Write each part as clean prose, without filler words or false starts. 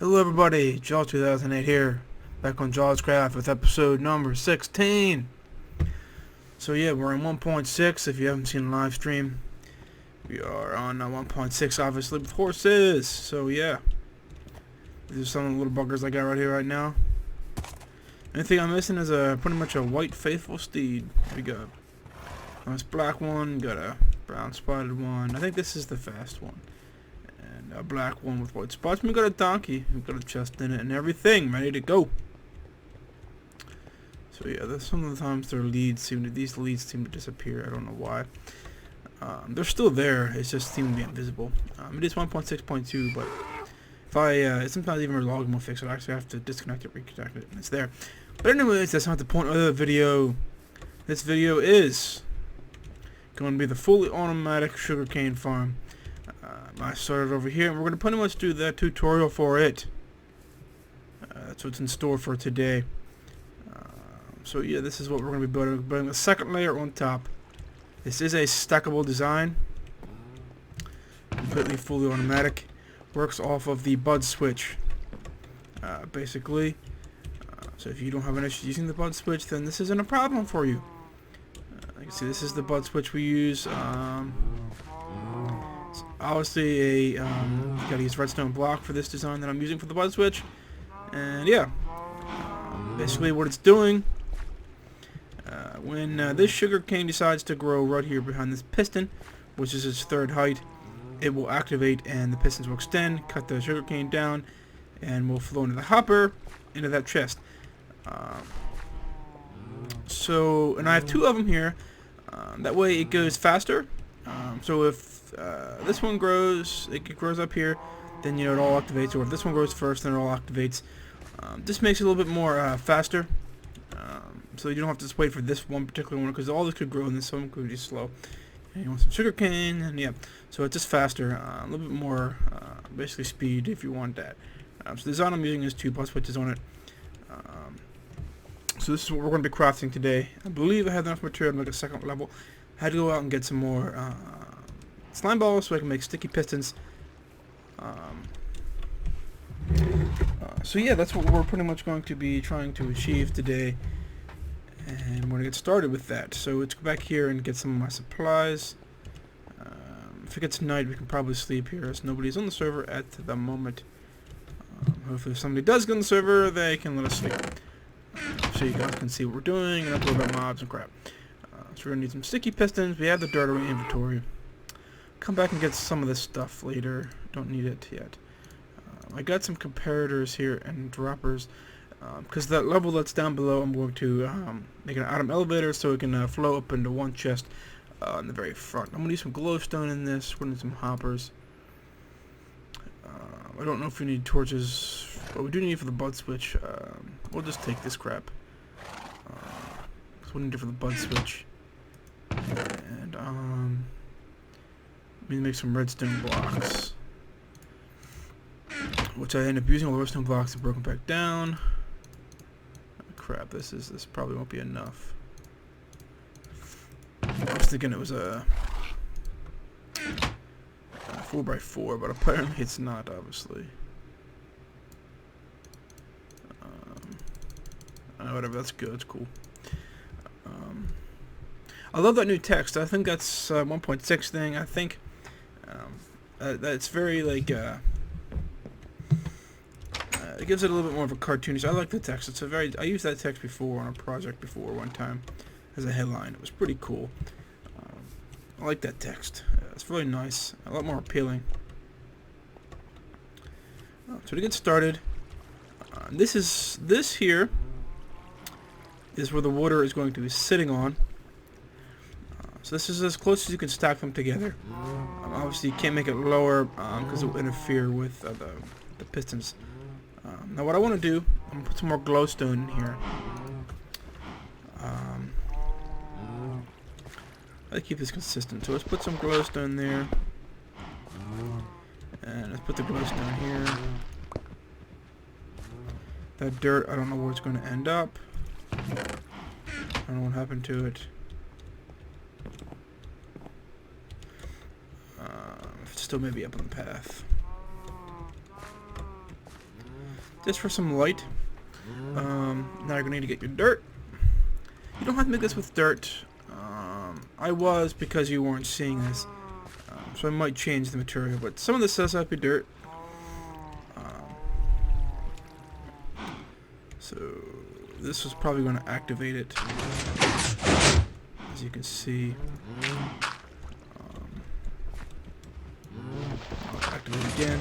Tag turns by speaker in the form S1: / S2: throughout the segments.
S1: Hello everybody, Jaws2008 here, back on JawsCraft with episode number 16. So yeah, we're on 1.6 if you haven't seen the live stream. We are on 1.6 obviously with horses, so yeah. These are some of the little buggers I got right here right now. Anything I'm missing is pretty much a white faithful steed. We got a nice black one, got a brown spotted one. I think this is the fast one. A black one with white spots. We got a donkey. We got a chest in it and everything ready to go. So yeah, some of the times these leads seem to disappear. I don't know why. They're still there. It's just seem to be invisible. It is 1.6.2, but if I sometimes even log will fix it. I actually have to disconnect it, reconnect it, and it's there. But anyways, that's not the point of the video. This video is going to be the fully automatic sugarcane farm. I started over here, and we're going to pretty much do that tutorial for it. That's what's in store for today. So yeah, this is what we're going to be building. We're building a second layer on top. This is a stackable design. Completely fully automatic. Works off of the bud switch. Basically. So if you don't have an issue using the bud switch, then this isn't a problem for you. You can see this is the bud switch we use. Obviously gotta use redstone block for this design that I'm using for the bud switch, and yeah, basically what it's doing when this sugar cane decides to grow right here behind this piston, which is its third height, it will activate and the pistons will extend, cut the sugar cane down, and will flow into the hopper, into that chest. And I have two of them here, that way it goes faster. So if this one grows, it grows up here, then it all activates, or if this one grows first, then it all activates. This makes it a little bit more faster, so you don't have to just wait for this one particular one, because all this could grow and this one could be slow. And you want some sugar cane, and yeah, so it's just faster, a little bit more, basically speed if you want that. So the design I'm using is two bus switches on it. So this is what we're going to be crafting today. I believe I have enough material to make a second level. I had to go out and get some more slime balls so I can make sticky pistons. So yeah, that's what we're pretty much going to be trying to achieve today, and we're going to get started with that. So let's go back here and get some of my supplies. If it gets night, we can probably sleep here as nobody's on the server at the moment. Hopefully if somebody does get on the server, they can let us sleep, so you guys can see what we're doing and upload our mobs and crap. So we're going to need some sticky pistons. We have the dirt in inventory. Come back and get some of this stuff later. Don't need it yet. I got some comparators here and droppers. Because that level that's down below, I'm going to make an atom elevator so it can flow up into one chest in the very front. I'm going to use some glowstone in this. We're going to need some hoppers. I don't know if we need torches, but we do need for the bud switch. We'll just take this crap. Because we need it for the bud switch. And let me make some redstone blocks, which I end up using all the redstone blocks and broken back down. Oh, crap, this probably won't be enough. I was thinking it was a 4x4, but apparently it's not, obviously. Whatever, that's good, that's cool. I love that new text. I think that's 1.6 thing. I think that's very like it gives it a little bit more of a cartoonish. I like the text. It's a very. I used that text before on a project before one time as a headline. It was pretty cool. I like that text. It's really nice. A lot more appealing. So to get started, this here is where the water is going to be sitting on. So this is as close as you can stack them together. Obviously you can't make it lower because it will interfere with the pistons. Now what I want to do, I'm going to put some more glowstone in here. I keep this consistent, so let's put some glowstone there. And let's put the glowstone here. That dirt, I don't know where it's going to end up. I don't know what happened to it. Still maybe up on the path. just for some light. Now you're gonna need to get your dirt. You don't have to make this with dirt. I was, because you weren't seeing this, so I might change the material, but some of this does have to be dirt. So this was probably going to activate it, as you can see. I'll activate it again.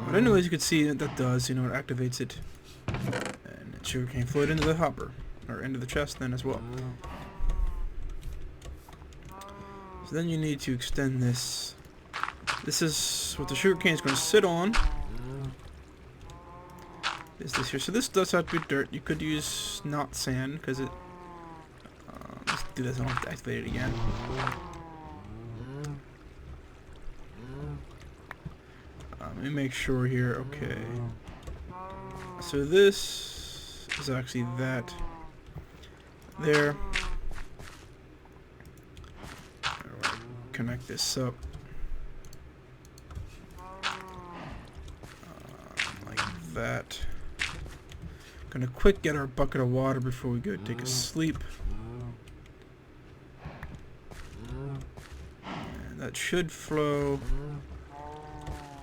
S1: But anyways, you can see that does, it activates it, and it sugarcane float into the hopper, or into the chest then as well. So then you need to extend this. This is what the sugarcane is going to sit on. Is this here? So this does have to be dirt. You could use not sand, because it. Let's do this. I don't have to activate it again. Let me make sure here. Okay. So this is actually that. There. Connect this up. Like that. Gonna quick get our bucket of water before we go take a sleep. And that should flow.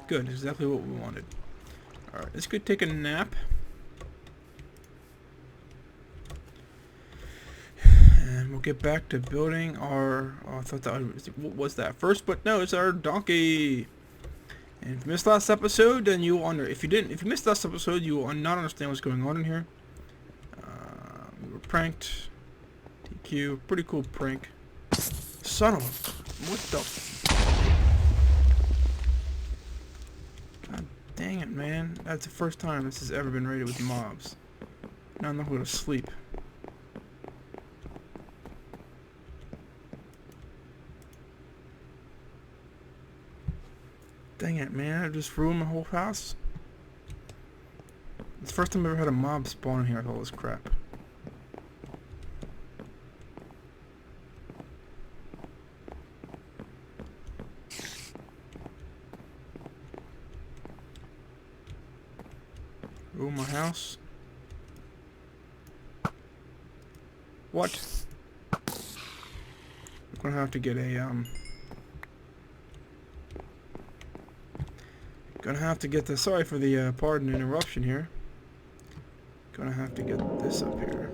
S1: Good, exactly what we wanted. Alright, let's go take a nap. And we'll get back to building our... Oh, I thought that was... What was that first? But no, it's our donkey. And if you missed last episode, then you will under... If you missed last episode, you will not understand what's going on in here. We were pranked. TQ. Pretty cool prank. Son of a... What the... God dang it, man. That's the first time this has ever been raided with mobs. Now I'm not going to sleep. Dang it, man. I just ruined my whole house. It's the first time I've ever had a mob spawn in here with all this crap. Ruin my house. What? I'm gonna have to get a, Gonna have to get the, sorry for the pardon interruption here. Gonna have to get this up here.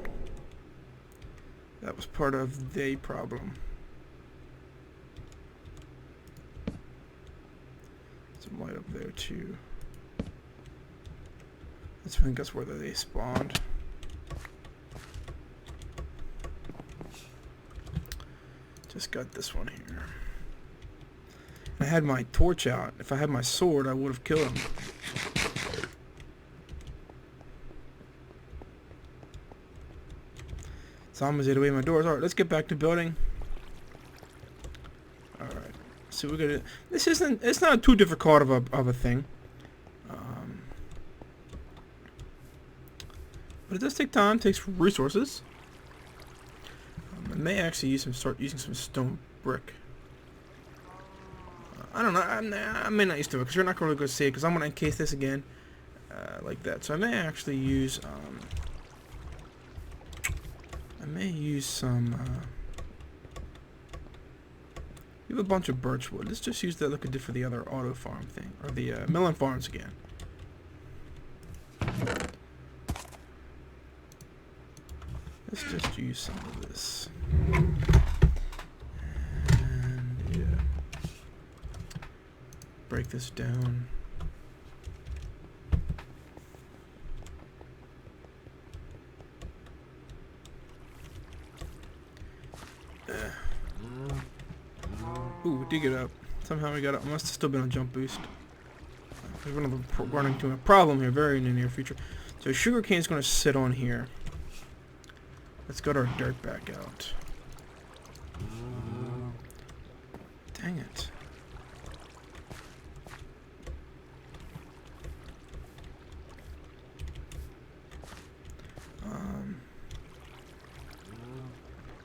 S1: That was part of the problem. Some light up there too. I think that's where they spawned. Just got this one here. I had my torch out. If I had my sword, I would have killed him. Zombies ate away my doors. Alright, let's get back to building. Alright. So we're gonna... This isn't... It's not too difficult of a thing. But it does take time. It takes resources. I may actually start using some stone brick. I don't know. I may not use it because you're not going to go see it because I'm going to encase this again like that. So I may actually use some. We have a bunch of birch wood. Let's just use that like I did for the other auto farm thing or the melon farms again. Let's just use some of this. Break this down. Ooh, we did get up. Somehow we got up. Must have still been on jump boost. We're going to run into a problem here very in the near future. So sugarcane is going to sit on here. Let's get our dirt back out. Dang it.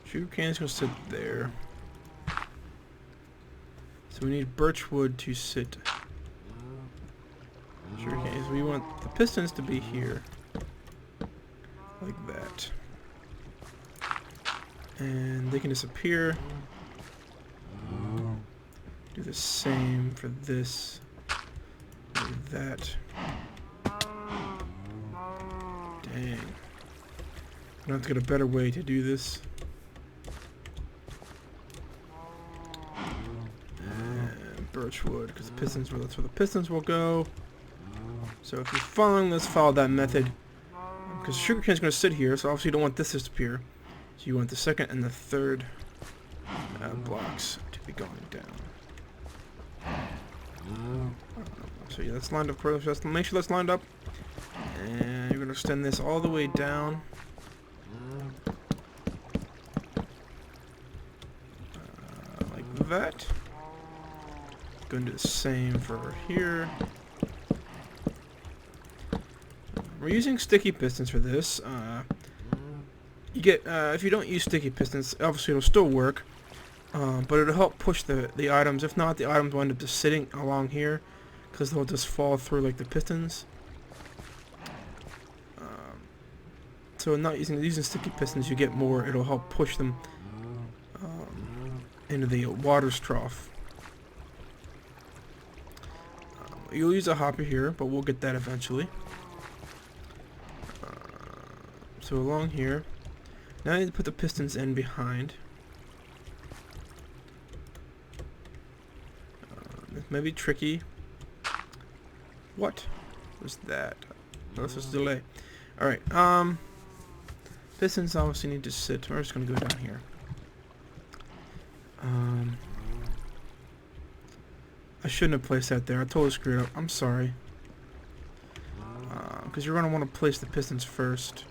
S1: Sugarcane is going to sit there. So we need birch wood to sit. Sugarcane. So we want want the pistons to be here. Like that. And they can disappear. Do the same for this. Like that. Dang. I have to get a better way to do this. And birchwood, because the pistons, that's where the pistons will go. So if you're following this, follow that method. Because sugarcane is going to sit here, so obviously you don't want this to disappear. So you want the second and the third blocks to be going down. So yeah, that's lined up. Just make sure that's lined up. And you're going to extend this all the way down. Like that. Going to do the same for here. We're using sticky pistons for this. You get if you don't use sticky pistons, obviously it'll still work, but it'll help push the items. If not, the items will end up just sitting along here because they'll just fall through like the pistons. So not using sticky pistons, you get more. It'll help push them into the water's trough. You'll use a hopper here, but we'll get that eventually. So along here, now I need to put the pistons in behind. This may be tricky. What was that? Oh, this is delay. Alright, pistons obviously need to sit. We're just going to go down here. I shouldn't have placed that there. I totally screwed up. I'm sorry. Because you're going to want to place the pistons first.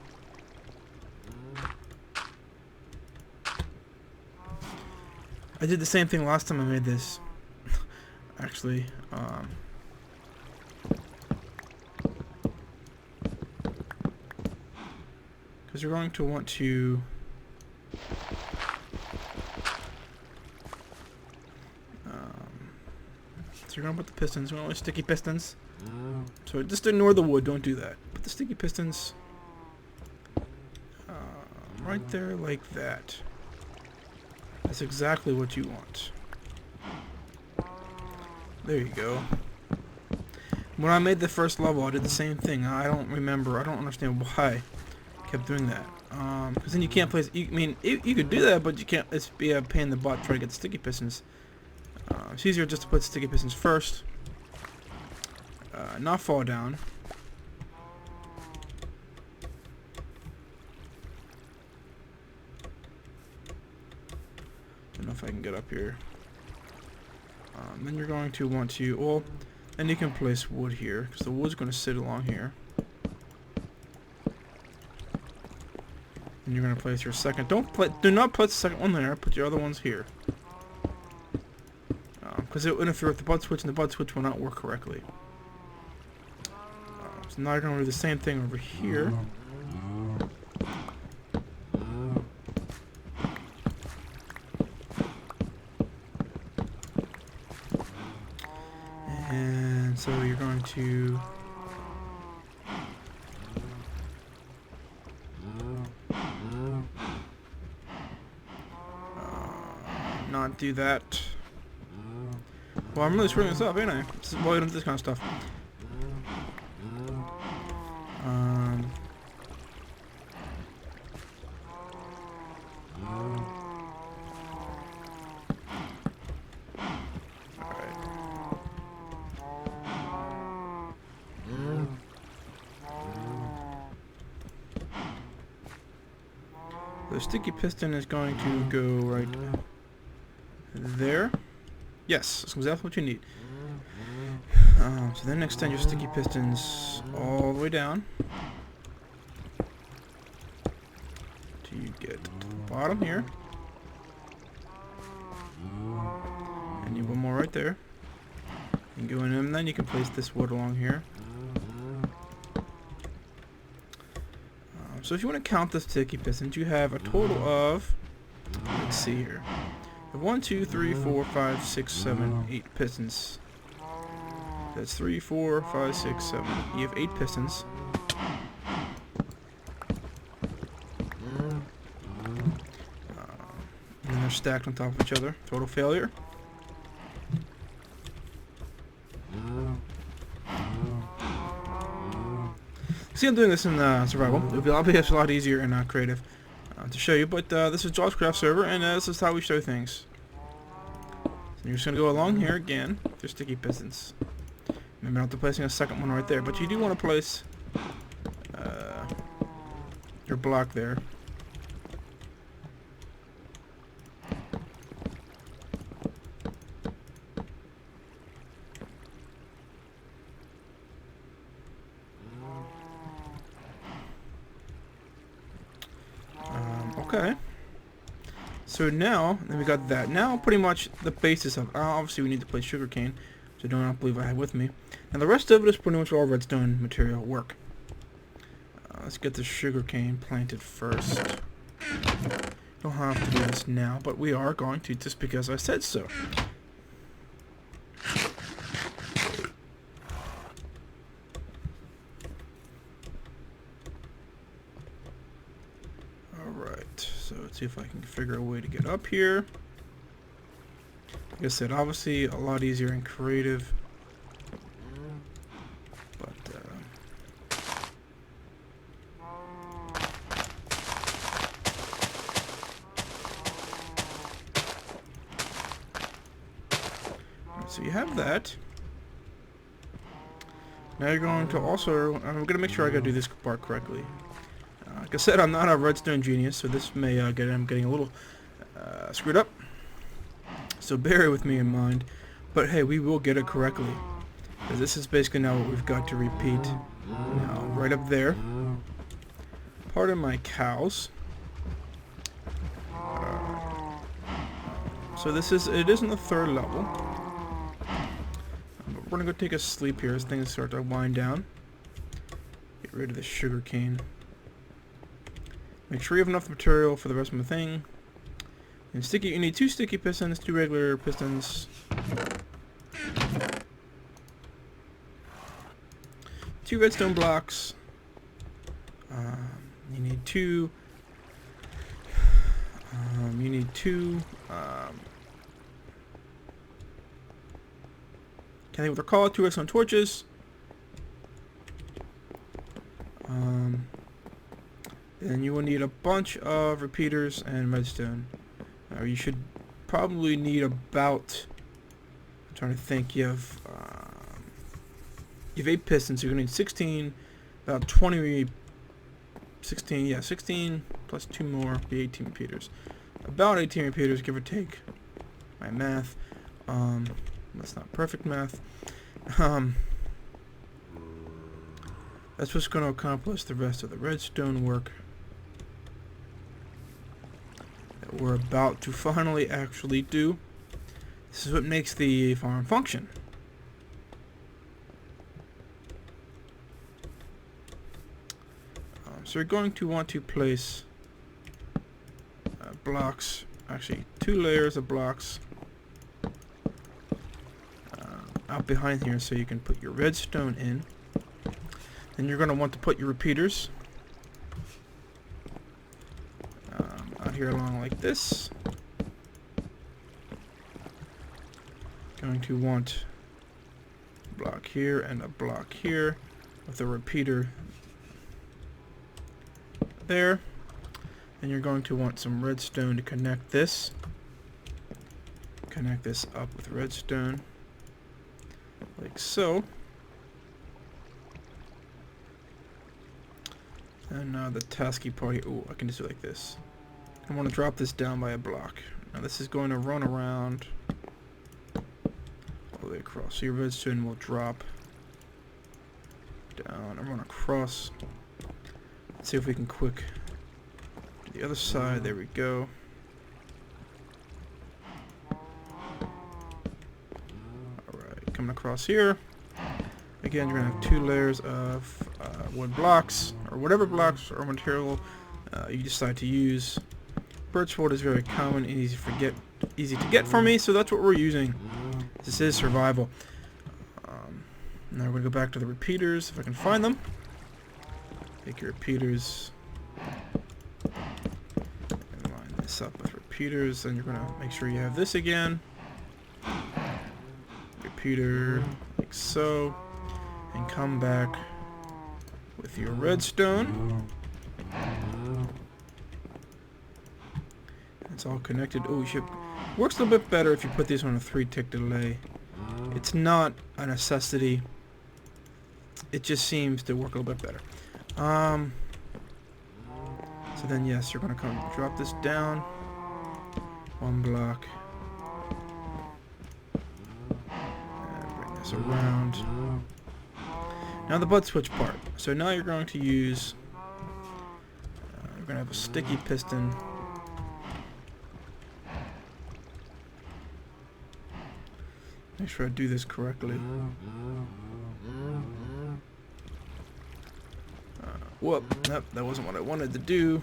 S1: I did the same thing last time I made this. Actually, because you're going to want to so you're going to put the pistons, we're only sticky pistons. So just ignore the wood, don't do that. Put the sticky pistons right there like that. That's exactly what you want. There you go. When I made the first level, I did the same thing. I don't understand why I kept doing that. Because then you can't place. I mean, you could do that, but you can't. It's be a pain in the butt to try to get the sticky pistons. It's easier just to put sticky pistons first, not fall down. I don't know if I can get up here. Then you're going to want to, well, and you can place wood here because the wood's going to sit along here. And you're going to place your second. Do not put the second one there. Put your other ones here. Because it will interfere with the bud switch, and the bud switch will not work correctly. So now you're going to do the same thing over here. And so you're going to not do that. Well, I'm really screwing this up, ain't I? This is why we don't do this kind of stuff. The sticky piston is going to go right there. Yes, that's exactly what you need. So then extend your sticky pistons all the way down till you get to the bottom here. And you have one more right there. And go in, and then you can place this wood along here. So if you want to count the sticky pistons, you have a total of, let's see here, 1, 2, 3, 4, 5, 6, 7, 8 pistons. That's 3, 4, 5, 6, 7. You have 8 pistons. And they're stacked on top of each other. Total failure. See, I'm doing this in survival. It would be obviously a lot easier and creative to show you, but this is JawsCraft server, and this is how we show things. So you're just going to go along here again. There's sticky pistons. Remember not to placing a second one right there, but you do want to place your block there. Okay. So now, then we got that. Now, pretty much the basis of obviously we need to place sugarcane, which I do not believe I have with me. And the rest of it is pretty much all redstone material work. Let's get the sugarcane planted first. Don't have to do this now, but we are going to just because I said so. So let's see if I can figure a way to get up here. Like I said, obviously a lot easier and creative. But so you have that. Now you're going to also, I'm going to make sure I got to do this part correctly. Like I said, I'm not a redstone genius, so this may I'm getting a little screwed up. So bear with me in mind. But hey, we will get it correctly. Because this is basically now what we've got to repeat. Now, right up there. Pardon my cows. So it is on the 3rd level. But we're going to go take a sleep here as things start to wind down. Get rid of the sugar cane. Make sure you have enough material for the rest of the thing. And you need 2 sticky pistons, 2 regular pistons. 2 redstone blocks. You need 2. You need 2. Can't think what they're called. 2 redstone torches. Then you will need a bunch of repeaters and redstone. You should probably need about, I'm trying to think, you have 8 pistons, so you're going to need 16, about 20, 16, yeah, 16 plus 2 more, be 18 repeaters. About 18 repeaters, give or take. My math, that's not perfect math. That's what's going to accomplish the rest of the redstone work that we're about to finally actually do. This is what makes the farm function. So you're going to want to place blocks, actually 2 layers of blocks out behind here so you can put your redstone in. Then you're going to want to put your repeaters out here along like this. Going to want a block here and a block here with a repeater there. Then you're going to want some redstone to connect this. Connect this up with redstone like so. And now the tasky part here. Ooh, I can just do it like this. I want to drop this down by a block. Now this is going to run around all the way across. So your redstone will drop down and run across. Let's see if we can quick do the other side. There we go. Alright, coming across here. Again, you're going to have 2 layers of wood blocks, or whatever blocks or material you decide to use. Birch wood is very common and easy to get for me, so that's what we're using. This is survival. Now we're going to go back to the repeaters if I can find them. Take your repeaters and line this up with repeaters. Then you're going to make sure you have this again. Repeater, like so. And come back with your redstone. It's all connected. Oh, works a little bit better if you put these on a 3-tick delay. It's not a necessity. It just seems to work a little bit better. So then yes, you're going to come drop this down 1 block and bring this around. Now the bud switch part. So now you're going to use we're going to have a sticky piston. Make sure I do this correctly. Whoop, nope, that wasn't what I wanted to do.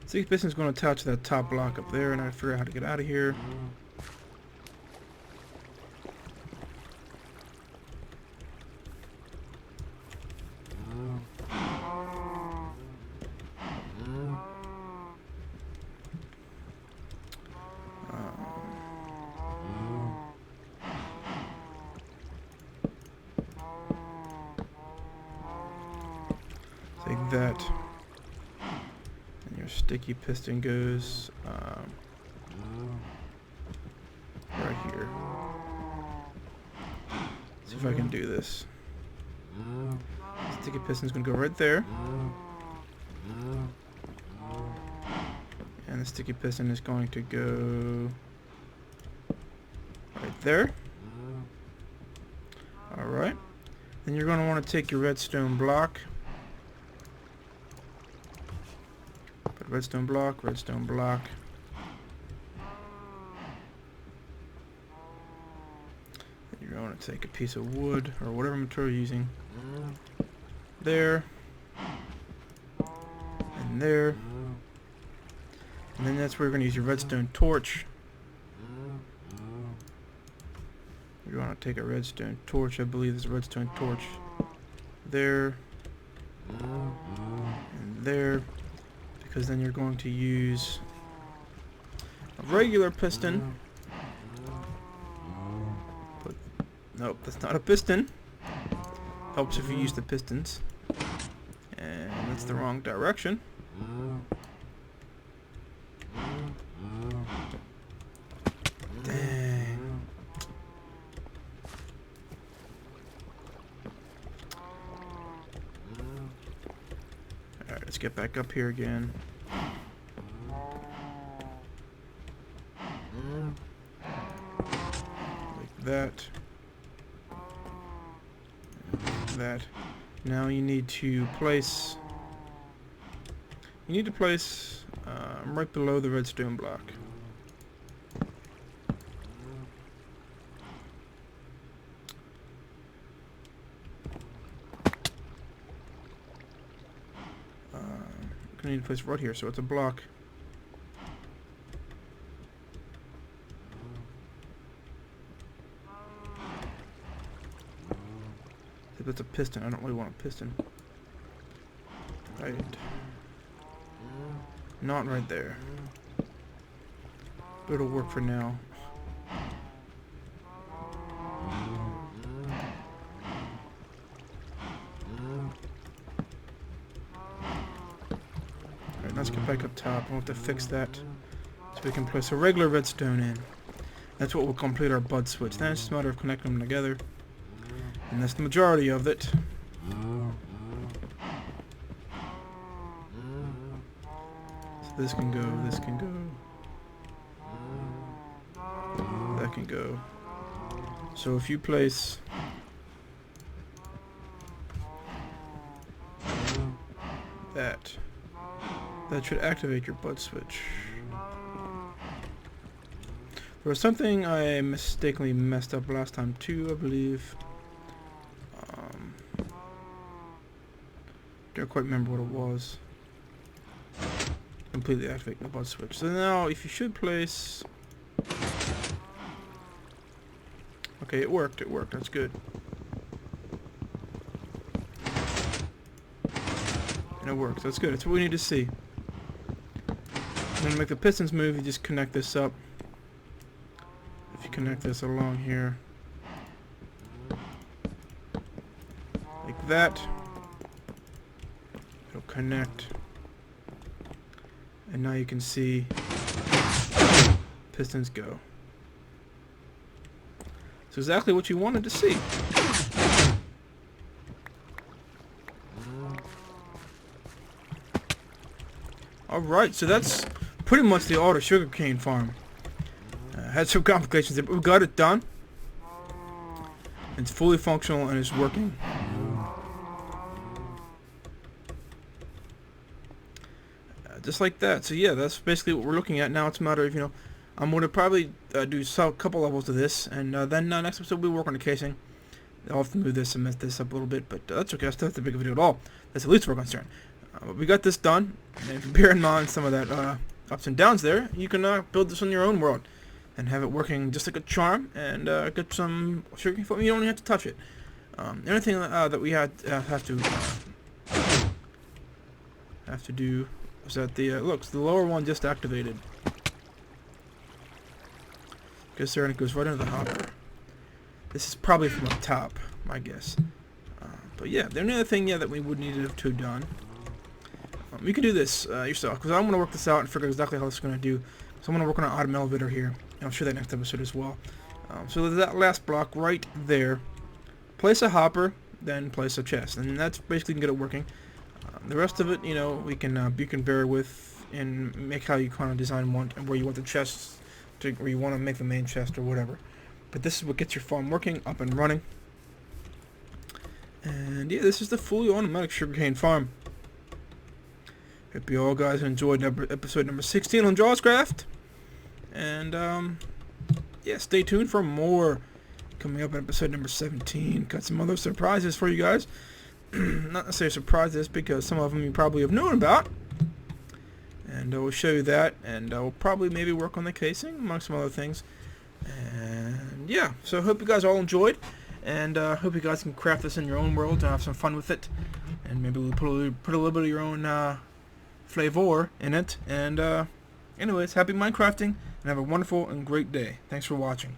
S1: Sticky piston is going to attach to that top block up there, and I figure out how to get out of here. Take that, and your sticky piston goes right here. See if I can do this. Sticky piston's gonna go right there, and the sticky piston is going to go right there. Alright, then you're going to want to take your redstone block. Redstone block, redstone block. Then you're going to take a piece of wood or whatever material you're using. There. And there. And then that's where you're going to use your redstone torch. You're going to take a redstone torch. I believe there's a redstone torch there. And there. Because then you're going to use a regular piston. Nope, that's not a piston. Helps if you use the pistons. And that's the wrong direction. Dang. Alright, let's get back up here again. Like that. Like that. Now you need to place... right below the redstone block. I need to place right here, so it's a block. If that's a piston, I don't really want a piston. Right. Not right there. But it'll work for now. Let's get back up top. We'll have to fix that so we can place a regular redstone in. That's what will complete our bud switch. Then it's just a matter of connecting them together. And that's the majority of it. So this can go, this can go. That can go. So if you place that should activate your bud switch. There was something I mistakenly messed up last time too, I believe. Don't quite remember what it was. Completely activate the bud switch. So now if you should place... Okay, it worked. It worked. That's good. And it works. That's good. That's what we need to see. And then to make the pistons move, you just connect this up. If you connect this along here, like that, it'll connect. And now you can see pistons go. It's exactly what you wanted to see. Alright, so that's pretty much the auto sugarcane farm. Had some complications there, but we got it done. It's fully functional and it's working. Just like that. So yeah, that's basically what we're looking at now. It's a matter of, I'm going to probably do a couple levels of this, and then next episode we'll work on the casing. I'll have to move this and mess this up a little bit, but that's okay. That's not that big of a deal at all. That's at least where we're concerned. But we got this done, and if you bear in mind some of that ups and downs there, you can build this on your own world and have it working just like a charm, and get some sugarcane foam. You don't even have to touch it. The only thing that we have to do is that the lower one just activated. Goes there and it goes right into the hopper. This is probably from up top, my guess. But yeah, the only other thing that we would need to have done. You can do this yourself, because I'm going to work this out and figure exactly how this is going to do. So I'm going to work on an autumn elevator here. And I'll show that next episode as well. So there's that last block right there. Place a hopper, then place a chest, and that's basically going to get it working. The rest of it, we can you can vary with and make how you kind of design one and where you want the chests to, where you want to make the main chest or whatever. But this is what gets your farm working, up and running. And yeah, this is the fully automatic sugarcane farm. Hope you all guys enjoyed episode number 16 on JawsCraft. And yeah, stay tuned for more coming up in episode number 17. Got some other surprises for you guys. Not necessarily surprises, because some of them you probably have known about. And we'll show you that, and we'll probably maybe work on the casing, among some other things. And yeah, so I hope you guys all enjoyed, and hope you guys can craft this in your own world and have some fun with it. And maybe we'll put a little bit of your own flavor in it. And anyways, happy Minecrafting, and have a wonderful and great day. Thanks for watching.